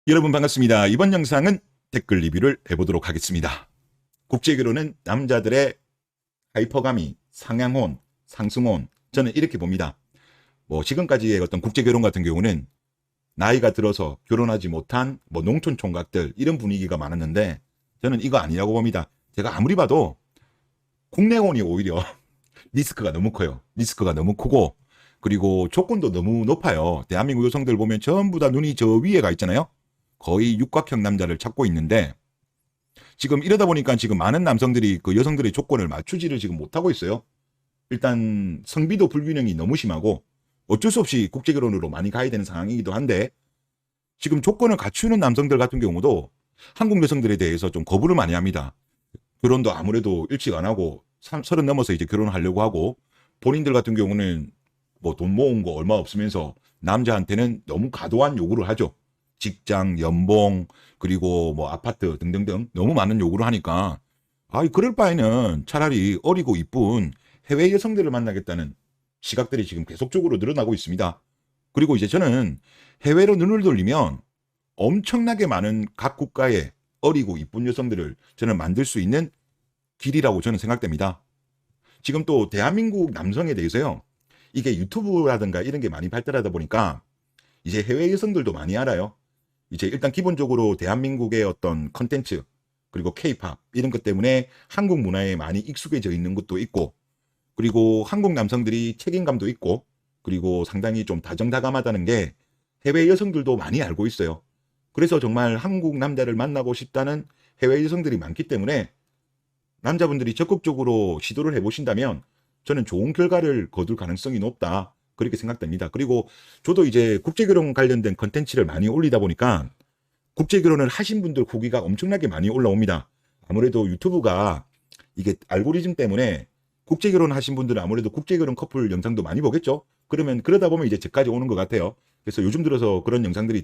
여러분 반갑습니다. 이번 영상은 댓글 리뷰를 해보도록 하겠습니다. 국제결혼은 남자들의 하이퍼가미, 상향혼, 상승혼, 저는 이렇게 봅니다. 지금까지의 어떤 국제결혼 같은 경우는 나이가 들어서 결혼하지 못한 농촌 총각들 이런 분위기가 많았는데 저는 이거 아니라고 봅니다. 제가 아무리 봐도 국내혼이 오히려 리스크가 너무 커요. 리스크가 너무 크고 그리고 조건도 너무 높아요. 대한민국 여성들 보면 전부 다 눈이 저 위에 가 있잖아요. 거의 육각형 남자를 찾고 있는데 지금 이러다 보니까 지금 많은 남성들이 그 여성들의 조건을 맞추지를 지금 못하고 있어요. 일단 성비도 불균형이 너무 심하고 어쩔 수 없이 국제결혼으로 많이 가야 되는 상황이기도 한데 지금 조건을 갖추는 남성들 같은 경우도 한국 여성들에 대해서 좀 거부를 많이 합니다. 결혼도 아무래도 일찍 안 하고 30 넘어서 이제 결혼을 하려고 하고 본인들 같은 경우는 돈 모은 거 얼마 없으면서 남자한테는 너무 과도한 요구를 하죠. 직장, 연봉, 그리고 아파트 등등등 너무 많은 요구를 하니까 그럴 바에는 차라리 어리고 이쁜 해외 여성들을 만나겠다는 시각들이 지금 계속적으로 늘어나고 있습니다. 그리고 이제 저는 해외로 눈을 돌리면 엄청나게 많은 각 국가의 어리고 이쁜 여성들을 저는 만들 수 있는 길이라고 저는 생각됩니다. 지금 또 대한민국 남성에 대해서요. 이게 유튜브라든가 이런 게 많이 발달하다 보니까 이제 해외 여성들도 많이 알아요. 이제 일단 기본적으로 대한민국의 어떤 컨텐츠 그리고 케이팝 이런 것 때문에 한국 문화에 많이 익숙해져 있는 것도 있고 그리고 한국 남성들이 책임감도 있고 그리고 상당히 좀 다정다감하다는 게 해외 여성들도 많이 알고 있어요. 그래서 정말 한국 남자를 만나고 싶다는 해외 여성들이 많기 때문에 남자분들이 적극적으로 시도를 해보신다면 저는 좋은 결과를 거둘 가능성이 높다. 그렇게 생각됩니다. 그리고 저도 이제 국제결혼 관련된 컨텐츠를 많이 올리다 보니까 국제결혼을 하신 분들 후기가 엄청나게 많이 올라옵니다. 아무래도 유튜브가 이게 알고리즘 때문에 국제결혼 하신 분들은 아무래도 국제결혼 커플 영상도 많이 보겠죠. 그러다 보면 이제 저까지 오는 것 같아요. 그래서 요즘 들어서 그런 영상들이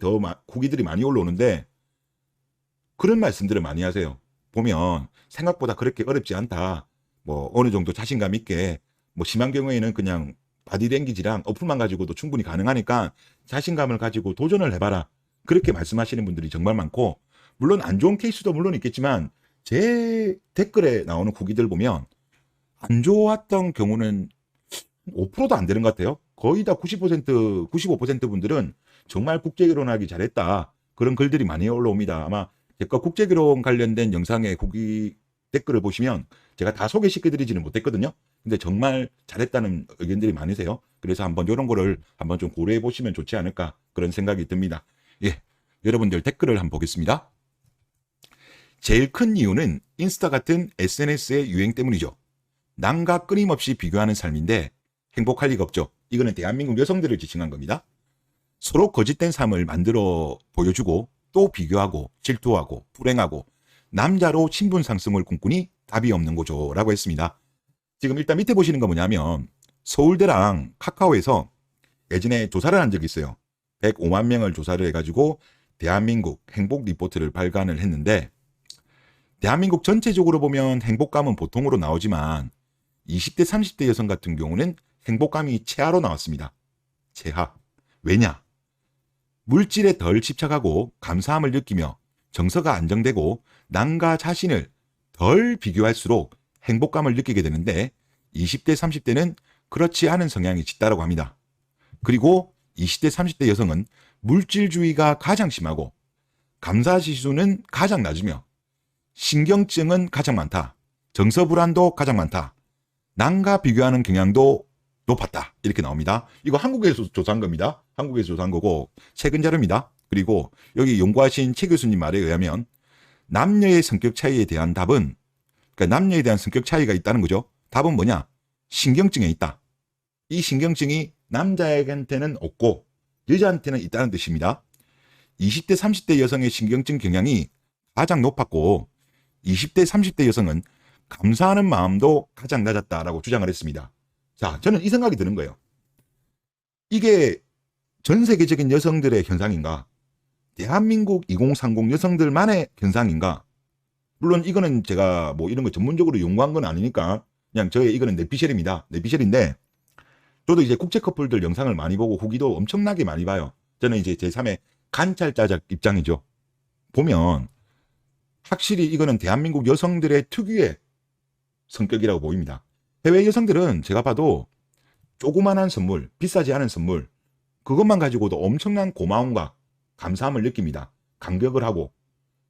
후기들이 많이 올라오는데 그런 말씀들을 많이 하세요. 보면 생각보다 그렇게 어렵지 않다. 어느 정도 자신감 있게 심한 경우에는 그냥 바디랭귀지랑 어플만 가지고도 충분히 가능하니까 자신감을 가지고 도전을 해봐라. 그렇게 말씀하시는 분들이 정말 많고 물론 안 좋은 케이스도 물론 있겠지만 제 댓글에 나오는 후기들 보면 안 좋았던 경우는 5%도 안 되는 것 같아요. 거의 다 90%, 95% 분들은 정말 국제결혼하기 잘했다. 그런 글들이 많이 올라옵니다. 아마 제가 국제결혼 관련된 영상의 후기 댓글을 보시면 제가 다 소개시켜드리지는 못했거든요. 근데 정말 잘했다는 의견들이 많으세요. 그래서 한번 이런 거를 한번 좀 고려해 보시면 좋지 않을까 그런 생각이 듭니다. 예, 여러분들 댓글을 한번 보겠습니다. 제일 큰 이유는 인스타 같은 SNS의 유행 때문이죠. 남과 끊임없이 비교하는 삶인데 행복할 리가 없죠. 이거는 대한민국 여성들을 지칭한 겁니다. 서로 거짓된 삶을 만들어 보여주고 또 비교하고 질투하고 불행하고 남자로 신분 상승을 꿈꾸니 답이 없는 거죠 라고 했습니다. 지금 일단 밑에 보시는 거 뭐냐면 서울대랑 카카오에서 예전에 조사를 한 적이 있어요. 105만 명을 조사를 해가지고 대한민국 행복 리포트를 발간을 했는데 대한민국 전체적으로 보면 행복감은 보통으로 나오지만 20대 30대 여성 같은 경우는 행복감이 최하로 나왔습니다. 최하. 왜냐? 물질에 덜 집착하고 감사함을 느끼며 정서가 안정되고 남과 자신을 덜 비교할수록 행복감을 느끼게 되는데 20대 30대는 그렇지 않은 성향이 짙다라고 합니다. 그리고 20대 30대 여성은 물질주의가 가장 심하고 감사지수는 가장 낮으며 신경증은 가장 많다. 정서불안도 가장 많다. 남과 비교하는 경향도 높았다. 이렇게 나옵니다. 이거 한국에서 조사한 겁니다. 한국에서 조사한 거고 최근 자료입니다. 그리고 여기 연구하신 최 교수님 말에 의하면 남녀의 성격 차이에 대한 답은 그러니까 남녀에 대한 성격 차이가 있다는 거죠. 답은 뭐냐? 신경증에 있다. 이 신경증이 남자에게는 없고 여자한테는 있다는 뜻입니다. 20대 30대 여성의 신경증 경향이 가장 높았고 20대 30대 여성은 감사하는 마음도 가장 낮았다라고 주장을 했습니다. 자, 저는 이 생각이 드는 거예요. 이게 전 세계적인 여성들의 현상인가? 대한민국 2030 여성들만의 현상인가? 물론 이거는 제가 이런 거 전문적으로 연구한 건 아니니까 그냥 저의 이거는 내피셜입니다. 내피셜인데 저도 이제 국제 커플들 영상을 많이 보고 후기도 엄청나게 많이 봐요. 저는 이제 제3의 관찰자적 입장이죠. 보면 확실히 이거는 대한민국 여성들의 특유의 성격이라고 보입니다. 해외 여성들은 제가 봐도 조그만한 선물, 비싸지 않은 선물, 그것만 가지고도 엄청난 고마움과 감사함을 느낍니다. 감격을 하고.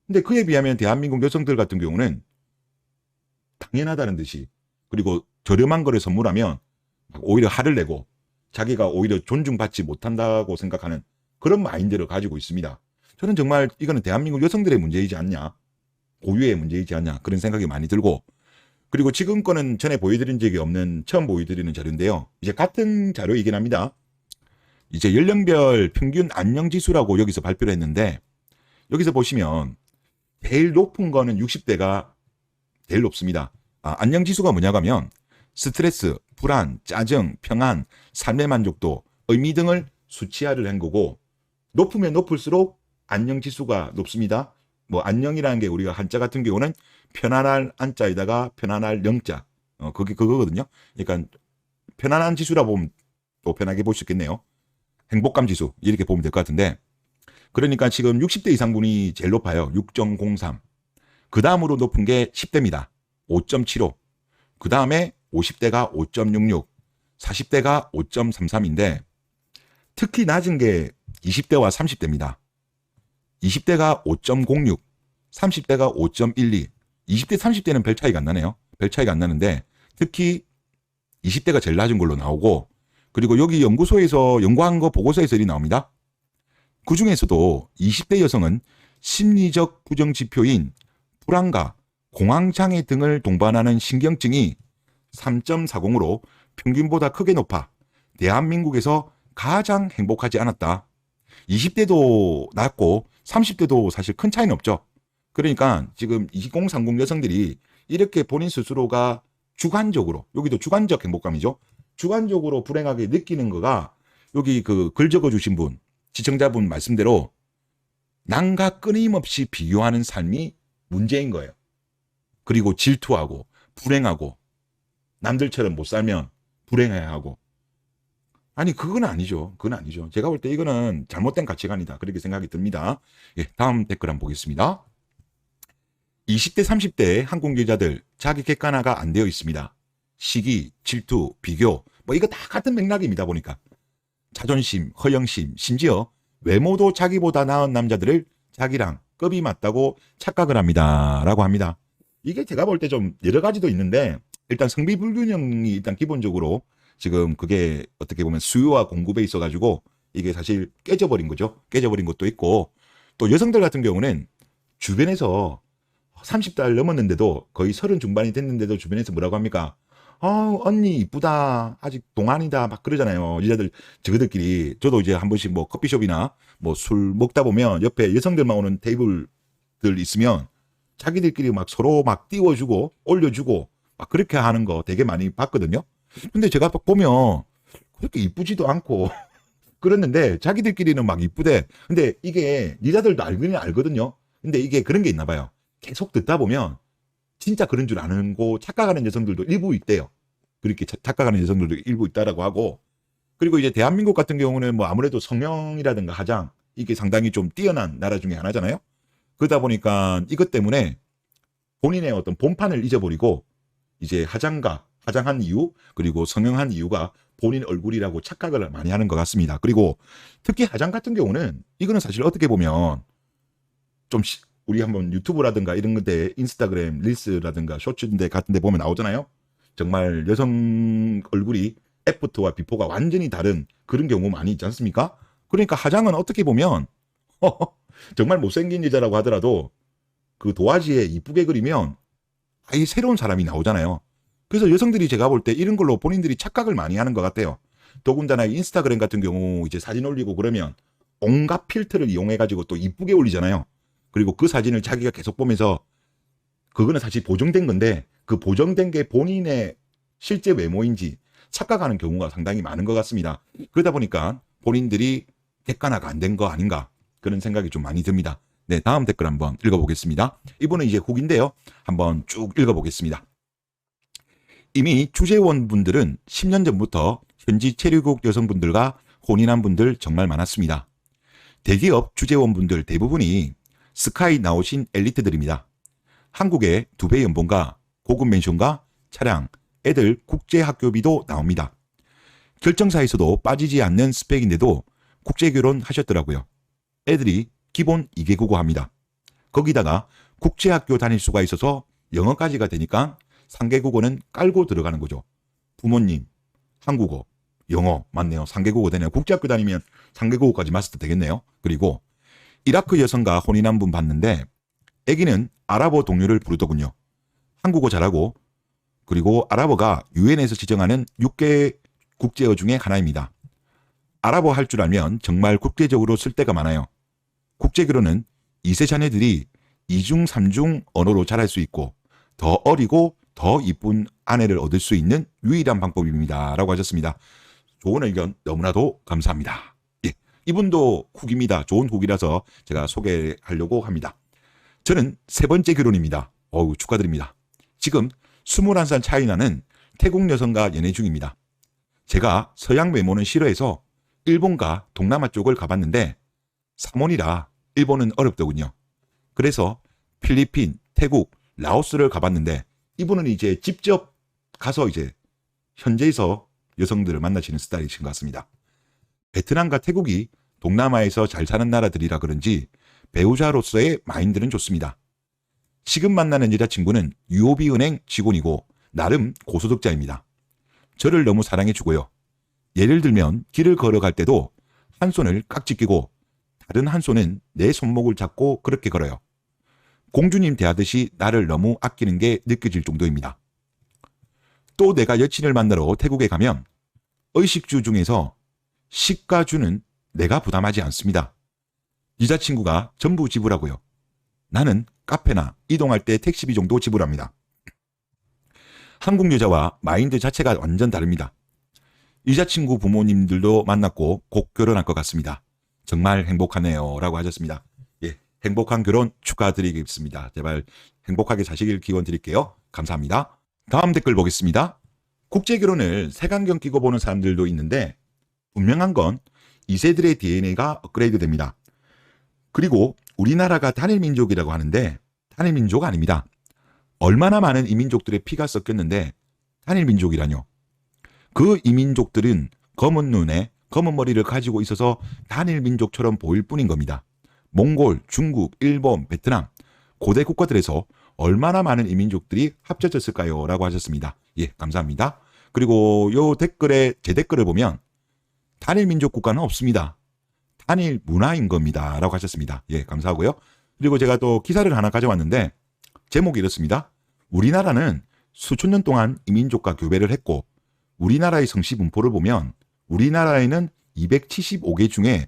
근데 그에 비하면 대한민국 여성들 같은 경우는 당연하다는 듯이, 그리고 저렴한 거를 선물하면 오히려 화를 내고 자기가 오히려 존중받지 못한다고 생각하는 그런 마인드를 가지고 있습니다. 저는 정말 이거는 대한민국 여성들의 문제이지 않냐, 고유의 문제이지 않냐, 그런 생각이 많이 들고, 그리고 지금 거는 전에 보여드린 적이 없는 처음 보여드리는 자료인데요. 이제 같은 자료이긴 합니다. 이제 연령별 평균 안녕지수라고 여기서 발표를 했는데, 여기서 보시면 제일 높은 거는 60대가 제일 높습니다. 안녕지수가 뭐냐고 하면 스트레스, 불안, 짜증, 평안, 삶의 만족도, 의미 등을 수치화를 한 거고, 높으면 높을수록 안녕지수가 높습니다. 뭐 안녕이라는 게 우리가 한자 같은 경우는 편안할 안자에다가 편안할 영자, 그게 그거거든요. 그러니까 편안한 지수라 보면 또 편하게 볼 수 있겠네요. 행복감 지수 이렇게 보면 될 것 같은데, 그러니까 지금 60대 이상 분이 제일 높아요. 6.03. 그 다음으로 높은 게 10대입니다. 5.75. 그 다음에 50대가 5.66, 40대가 5.33인데 특히 낮은 게 20대와 30대입니다. 20대가 5.06, 30대가 5.12, 20대, 30대는 별 차이가 안 나네요. 별 차이가 안 나는데 특히 20대가 제일 낮은 걸로 나오고, 그리고 여기 연구소에서 연구한 거 보고서에서 이 나옵니다. 그 중에서도 20대 여성은 심리적 부정 지표인 불안과 공황장애 등을 동반하는 신경증이 3.40으로 평균보다 크게 높아 대한민국에서 가장 행복하지 않았다. 20대도 낮고 30대도 사실 큰 차이는 없죠. 그러니까 지금 2030 여성들이 이렇게 본인 스스로가 주관적으로, 여기도 주관적 행복감이죠. 주관적으로 불행하게 느끼는 거가, 여기 그 글 적어주신 분, 시청자분 말씀대로 남과 끊임없이 비교하는 삶이 문제인 거예요. 그리고 질투하고 불행하고 남들처럼 못 살면 불행해야 하고. 아니 그건 아니죠. 그건 아니죠. 제가 볼 때 이거는 잘못된 가치관이다, 그렇게 생각이 듭니다. 예, 다음 댓글 한번 보겠습니다. 20대 30대 한국 여자들 자기 객관화가 안 되어 있습니다. 시기, 질투, 비교, 뭐 이거 다 같은 맥락입니다. 보니까 자존심, 허영심, 심지어 외모도 자기보다 나은 남자들을 자기랑 급이 맞다고 착각을 합니다 라고 합니다. 이게 제가 볼 때 좀 여러 가지도 있는데, 일단 성비 불균형이 일단 기본적으로 지금 그게 어떻게 보면 수요와 공급에 있어 가지고 이게 사실 깨져버린 거죠. 깨져버린 것도 있고, 또 여성들 같은 경우는 주변에서 30달 넘었는데도, 거의 30 중반이 됐는데도 주변에서 뭐라고 합니까? 언니 이쁘다, 아직 동안이다, 막 그러잖아요. 여자들 저들끼리. 저도 이제 한 번씩 뭐 커피숍이나 뭐 술 먹다 보면 옆에 여성들만 오는 테이블들 있으면 자기들끼리 막 서로 막 띄워주고 올려주고 막 그렇게 하는 거 되게 많이 봤거든요. 근데 제가 보면 그렇게 이쁘지도 않고 그랬는데 자기들끼리는 막 이쁘대. 근데 이게 여자들도 알기는 알거든요. 근데 이게 그런 게 있나 봐요. 계속 듣다 보면 진짜 그런 줄 아는 고 착각하는 여성들도 일부 있대요. 그렇게 착각하는 여성들도 일부 있다라고 하고, 그리고 이제 대한민국 같은 경우는 뭐 아무래도 성형이라든가 화장, 이게 상당히 좀 뛰어난 나라 중에 하나잖아요. 그러다 보니까 이것 때문에 본인의 어떤 본판을 잊어버리고 이제 화장한 이유, 그리고 성형한 이유가 본인 얼굴이라고 착각을 많이 하는 것 같습니다. 그리고 특히 화장 같은 경우는 이거는 사실 어떻게 보면 좀 우리 한번 유튜브라든가 이런 건데, 인스타그램 릴스라든가 쇼츠인데 같은 데 보면 나오잖아요. 정말 여성 얼굴이 애프터와 비포가 완전히 다른 그런 경우 많이 있지 않습니까? 그러니까 화장은 어떻게 보면 정말 못생긴 여자라고 하더라도 그 도화지에 이쁘게 그리면 아예 새로운 사람이 나오잖아요. 그래서 여성들이 제가 볼 때 이런 걸로 본인들이 착각을 많이 하는 것 같아요. 더군다나 인스타그램 같은 경우 이제 사진 올리고 그러면 온갖 필터를 이용해가지고 또 이쁘게 올리잖아요. 그리고 그 사진을 자기가 계속 보면서, 그거는 사실 보정된 건데 그 보정된 게 본인의 실제 외모인지 착각하는 경우가 상당히 많은 것 같습니다. 그러다 보니까 본인들이 객관화가 안 된 거 아닌가, 그런 생각이 좀 많이 듭니다. 네, 다음 댓글 한번 읽어보겠습니다. 이분은 이제 후기인데요. 한번 쭉 읽어보겠습니다. 이미 주재원분들은 10년 전부터 현지 체류국 여성분들과 혼인한 분들 정말 많았습니다. 대기업 주재원분들 대부분이 스카이 나오신 엘리트들입니다. 한국의 2배 연봉과 고급 맨션과 차량, 애들 국제학교비도 나옵니다. 결정사에서도 빠지지 않는 스펙인데도 국제결혼 하셨더라고요. 애들이 기본 2개 국어합니다. 거기다가 국제학교 다닐 수가 있어서 영어까지가 되니까 3개 국어는 깔고 들어가는 거죠. 부모님, 한국어, 영어 맞네요. 3개 국어 되네요. 국제학교 다니면 3개 국어까지 마스터 되겠네요. 그리고 이라크 여성과 혼인한 분 봤는데 애기는 아랍어 동료를 부르더군요. 한국어 잘하고 그리고 아랍어가 유엔에서 지정하는 6개 국제어 중에 하나입니다. 아랍어 할 줄 알면 정말 국제적으로 쓸 데가 많아요. 국제결혼은 2세 자녀들이 2중, 3중 언어로 잘할 수 있고 더 어리고 더 이쁜 아내를 얻을 수 있는 유일한 방법입니다. 라고 하셨습니다. 좋은 의견 너무나도 감사합니다. 예, 이분도 후기입니다. 좋은 후기라서 제가 소개하려고 합니다. 저는 3번째 결혼입니다. 어우, 축하드립니다. 지금 21살 차이 나는 태국 여성과 연애 중입니다. 제가 서양 외모는 싫어해서 일본과 동남아 쪽을 가봤는데 3원이라 일본은 어렵더군요. 그래서 필리핀, 태국, 라오스를 가봤는데 이분은 이제 직접 가서 이제 현지에서 여성들을 만나시는 스타일이신 것 같습니다. 베트남과 태국이 동남아에서 잘 사는 나라들이라 그런지 배우자로서의 마인드는 좋습니다. 지금 만나는 여자친구는 UOB 은행 직원이고 나름 고소득자입니다. 저를 너무 사랑해주고요. 예를 들면 길을 걸어갈 때도 한 손을 깍지 끼고 다른 한 손은 내 손목을 잡고 그렇게 걸어요. 공주님 대하듯이 나를 너무 아끼는 게 느껴질 정도입니다. 또 내가 여친을 만나러 태국에 가면 의식주 중에서 식가주는 내가 부담하지 않습니다. 여자친구가 전부 지불하고요. 나는 카페나 이동할 때 택시비 정도 지불합니다. 한국 여자와 마인드 자체가 완전 다릅니다. 여자친구 부모님들도 만났고 곧 결혼할 것 같습니다. 정말 행복하네요. 라고 하셨습니다. 예, 행복한 결혼 축하드리겠습니다. 제발 행복하게 사시길 기원 드릴게요. 감사합니다. 다음 댓글 보겠습니다. 국제결혼을 색안경 끼고 보는 사람들도 있는데 분명한 건 2세들의 DNA가 업그레이드 됩니다. 그리고 우리나라가 단일민족이라고 하는데 단일민족 아닙니다. 얼마나 많은 이민족들의 피가 섞였는데 단일민족이라뇨. 그 이민족들은 검은 눈에 검은 머리를 가지고 있어서 단일민족처럼 보일 뿐인 겁니다. 몽골, 중국, 일본, 베트남 고대 국가들에서 얼마나 많은 이민족들이 합쳐졌을까요? 라고 하셨습니다. 예, 감사합니다. 그리고 요 댓글에 제 댓글을 보면 단일민족 국가는 없습니다. 단일 문화인 겁니다. 라고 하셨습니다. 예, 감사하고요. 그리고 제가 또 기사를 하나 가져왔는데 제목이 이렇습니다. 우리나라는 수천 년 동안 이민족과 교배를 했고 우리나라의 성씨 분포를 보면 우리나라에는 275개 중에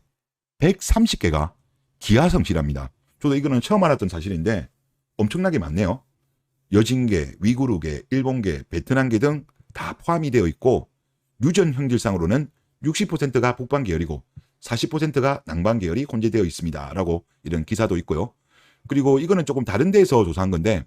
130개가 기하 성씨랍니다. 저도 이거는 처음 알았던 사실인데 엄청나게 많네요. 여진계, 위구르계, 일본계, 베트남계 등 다 포함이 되어 있고 유전 형질상으로는 60%가 북방 계열이고 40%가 남방 계열이 혼재되어 있습니다. 라고 이런 기사도 있고요. 그리고 이거는 조금 다른 데에서 조사한 건데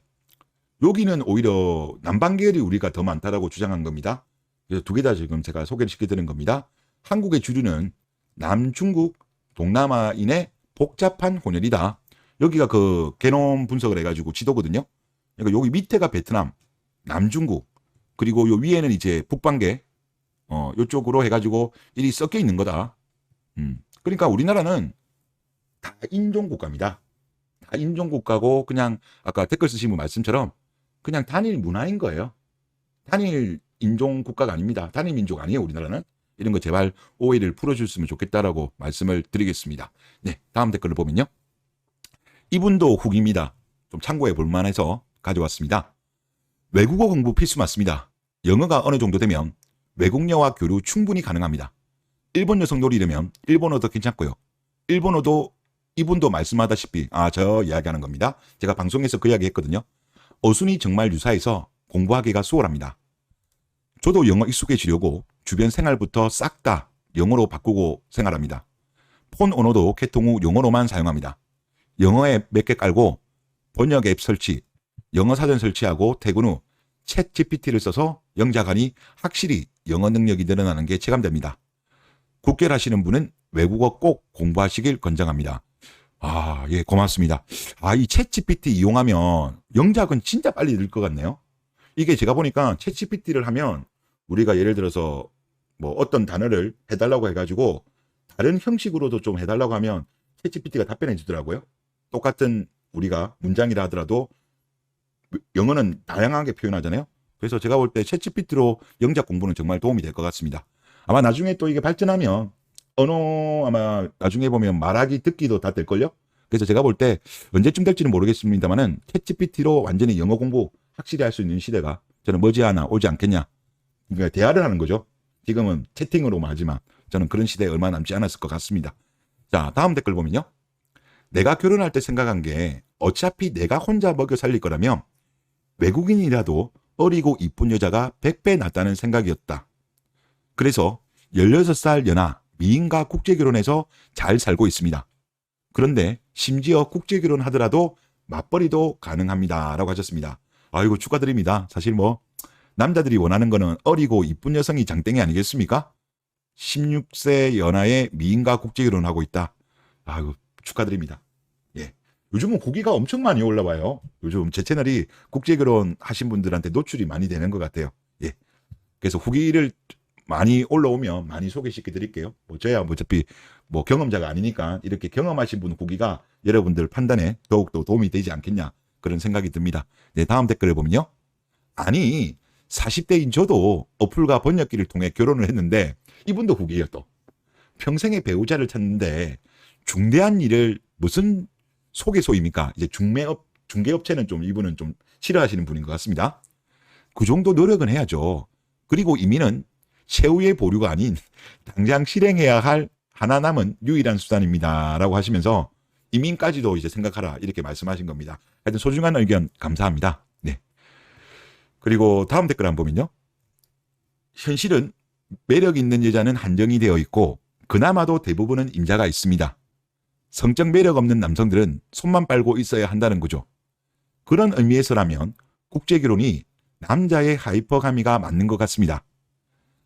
여기는 오히려 남방 계열이 우리가 더 많다라고 주장한 겁니다. 그래서 두 개 다 지금 제가 소개를 시켜드린 겁니다. 한국의 주류는 남중국 동남아인의 복잡한 혼혈이다. 여기가 그 게놈 분석을 해가지고 지도거든요. 그러니까 여기 밑에가 베트남, 남중국, 그리고 요 위에는 이제 북방계, 요쪽으로 해가지고 일이 섞여 있는 거다. 그러니까 우리나라는 다 인종국가입니다. 다 인종국가고 그냥 아까 댓글 쓰신 분 말씀처럼 그냥 단일 문화인 거예요. 단일 인종국가가 아닙니다. 단일 민족 아니에요, 우리나라는. 이런 거 제발 오해를 풀어줬으면 좋겠다라고 말씀을 드리겠습니다. 네, 다음 댓글을 보면요. 이분도 후기입니다. 좀 참고해 볼 만해서 가져왔습니다. 외국어 공부 필수 맞습니다. 영어가 어느 정도 되면 외국녀와 교류 충분히 가능합니다. 일본 여성 노리려면 일본어도 괜찮고요. 일본어도 이분도 말씀하다시피 저 이야기하는 겁니다. 제가 방송에서 그 이야기 했거든요. 어순이 정말 유사해서 공부하기가 수월합니다. 저도 영어 익숙해지려고 주변 생활부터 싹 다 영어로 바꾸고 생활합니다. 폰 언어도 개통 후 영어로만 사용합니다. 영어 앱 몇 개 깔고 번역 앱 설치, 영어 사전 설치하고 퇴근 후 챗 GPT를 써서 영작하니 확실히 영어 능력이 늘어나는 게 체감됩니다. 국결하시는 분은 외국어 꼭 공부하시길 권장합니다. 아, 예, 고맙습니다. 아, 이 챗GPT 이용하면 영작은 진짜 빨리 늘 것 같네요. 이게 제가 보니까 챗GPT를 하면 우리가 예를 들어서 뭐 어떤 단어를 해달라고 해가지고 다른 형식으로도 좀 해달라고 하면 챗GPT가 답변해 주더라고요. 똑같은 우리가 문장이라 하더라도 영어는 다양하게 표현하잖아요. 그래서 제가 볼 때 챗GPT로 영작 공부는 정말 도움이 될 것 같습니다. 아마 나중에 또 이게 발전하면 언어 아마 나중에 보면 말하기 듣기도 다 될걸요. 그래서 제가 볼 때 언제쯤 될지는 모르겠습니다만은 챗GPT로 완전히 영어 공부 확실히 할 수 있는 시대가 저는 머지않아 오지 않겠냐. 그러니까 대화를 하는 거죠. 지금은 채팅으로만 하지만 저는 그런 시대에 얼마 남지 않았을 것 같습니다. 자, 다음 댓글 보면요. 내가 결혼할 때 생각한 게 어차피 내가 혼자 먹여 살릴 거라면 외국인이라도 어리고 이쁜 여자가 100배 낫다는 생각이었다. 그래서 16살 연하 미인과 국제결혼해서 잘 살고 있습니다. 그런데 심지어 국제결혼 하더라도 맞벌이도 가능합니다. 라고 하셨습니다. 아이고 축하드립니다. 사실 뭐 남자들이 원하는 거는 어리고 이쁜 여성이 장땡이 아니겠습니까? 16세 연하의 미인과 국제결혼하고 있다. 아이고 축하드립니다. 예. 요즘은 후기가 엄청 많이 올라와요. 요즘 제 채널이 국제결혼 하신 분들한테 노출이 많이 되는 것 같아요. 예. 그래서 후기를 많이 올라오면 많이 소개시켜 드릴게요. 뭐 저야 어차피 뭐 경험자가 아니니까 이렇게 경험하신 분 후기가 여러분들 판단에 더욱더 도움이 되지 않겠냐 그런 생각이 듭니다. 네, 다음 댓글을 보면요. 아니 40대인 저도 어플과 번역기를 통해 결혼을 했는데 이분도 후기예요 또. 평생의 배우자를 찾는데 중대한 일을 무슨 소개소입니까? 이제 중개업체는 좀 이분은 좀 싫어하시는 분인 것 같습니다. 그 정도 노력은 해야죠. 그리고 이민은 최후의 보류가 아닌 당장 실행해야 할 하나 남은 유일한 수단입니다. 라고 하시면서 이민까지도 이제 생각하라 이렇게 말씀하신 겁니다. 하여튼 소중한 의견 감사합니다. 네. 그리고 다음 댓글 한번 보면요. 현실은 매력 있는 여자는 한정이 되어 있고 그나마도 대부분은 임자가 있습니다. 성적 매력 없는 남성들은 손만 빨고 있어야 한다는 거죠. 그런 의미에서라면 국제결혼이 남자의 하이퍼가미가 맞는 것 같습니다.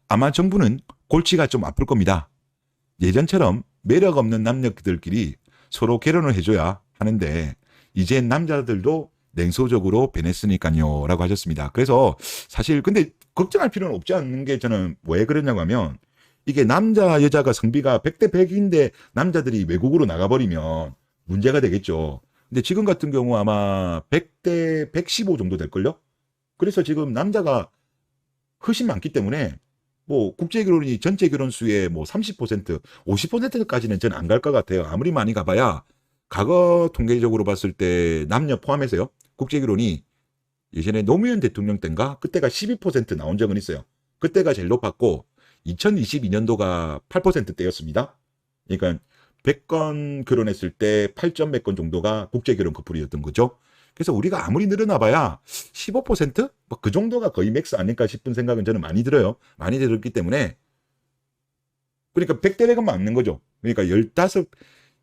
아마 정부는 골치가 좀 아플 겁니다. 예전처럼 매력 없는 남녀들끼리 서로 결혼을 해줘야 하는데 이제 남자들도 냉소적으로 변했으니까요 라고 하셨습니다. 그래서 사실 근데 걱정할 필요는 없지 않는 게 저는 왜 그러냐고 하면 이게 남자 여자가 성비가 100대 100인데 남자들이 외국으로 나가버리면 문제가 되겠죠. 근데 지금 같은 경우 아마 100대 115 정도 될걸요. 그래서 지금 남자가 훨씬 많기 때문에 뭐 국제결혼이 전체 결혼 수의 뭐 30%, 50%까지는 저는 안 갈 것 같아요. 아무리 많이 가봐야 과거 통계적으로 봤을 때 남녀 포함해서요. 국제결혼이 예전에 노무현 대통령 때인가 그때가 12% 나온 적은 있어요. 그때가 제일 높았고 2022년도가 8%대였습니다. 그러니까 100건 결혼했을 때 8점 몇 건 정도가 국제결혼 커플이었던 거죠. 그래서 우리가 아무리 늘어나봐야 15%? 뭐 그 정도가 거의 맥스 아닐까 싶은 생각은 저는 많이 들어요. 많이 들었기 때문에 그러니까 100대 100은 맞는 거죠. 그러니까 15,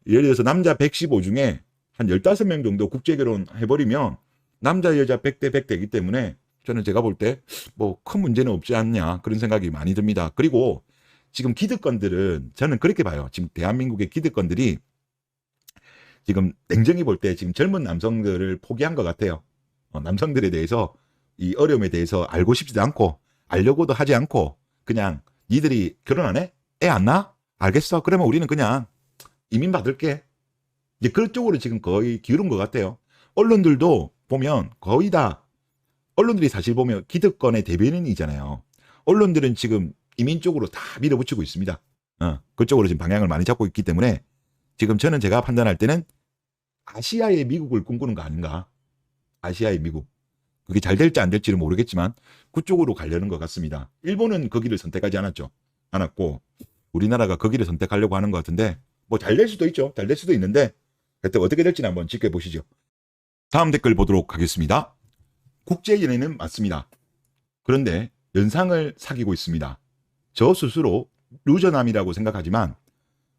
예를 들어서 남자 115 중에 한 15명 정도 국제결혼 해버리면 남자 여자 100대 100 되기 때문에 저는 제가 볼 때 뭐 큰 문제는 없지 않냐 그런 생각이 많이 듭니다. 그리고 지금 기득권들은 저는 그렇게 봐요. 지금 대한민국의 기득권들이 지금 냉정히 볼 때 지금 젊은 남성들을 포기한 것 같아요. 남성들에 대해서 이 어려움에 대해서 알고 싶지도 않고 알려고도 하지 않고 그냥 니들이 결혼 안 해? 애 안 낳아? 알겠어. 그러면 우리는 그냥 이민 받을게. 이제 그쪽으로 지금 거의 기울은 것 같아요. 언론들도 보면 거의 다 언론들이 사실 보면 기득권의 대변인이잖아요. 언론들은 지금 이민 쪽으로 다 밀어붙이고 있습니다. 그쪽으로 지금 방향을 많이 잡고 있기 때문에 지금 저는 제가 판단할 때는 아시아의 미국을 꿈꾸는 거 아닌가. 아시아의 미국. 그게 잘 될지 안 될지는 모르겠지만 그쪽으로 가려는 것 같습니다. 일본은 거기를 선택하지 않았고 우리나라가 거기를 선택하려고 하는 것 같은데 뭐 잘 될 수도 있죠. 잘 될 수도 있는데 그때 어떻게 될지는 한번 지켜보시죠. 다음 댓글 보도록 하겠습니다. 국제연애는 맞습니다. 그런데 연상을 사귀고 있습니다. 저 스스로 루저남이라고 생각하지만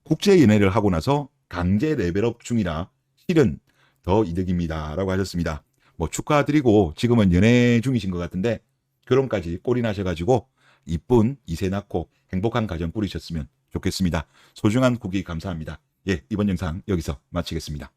국제연애를 하고 나서 강제 레벨업 중이라 실은 더 이득입니다. 라고 하셨습니다. 뭐 축하드리고 지금은 연애 중이신 것 같은데 결혼까지 꼴이 나셔가지고 이쁜 2세 낳고 행복한 가정 꾸리셨으면 좋겠습니다. 소중한 후기 감사합니다. 예, 이번 영상 여기서 마치겠습니다.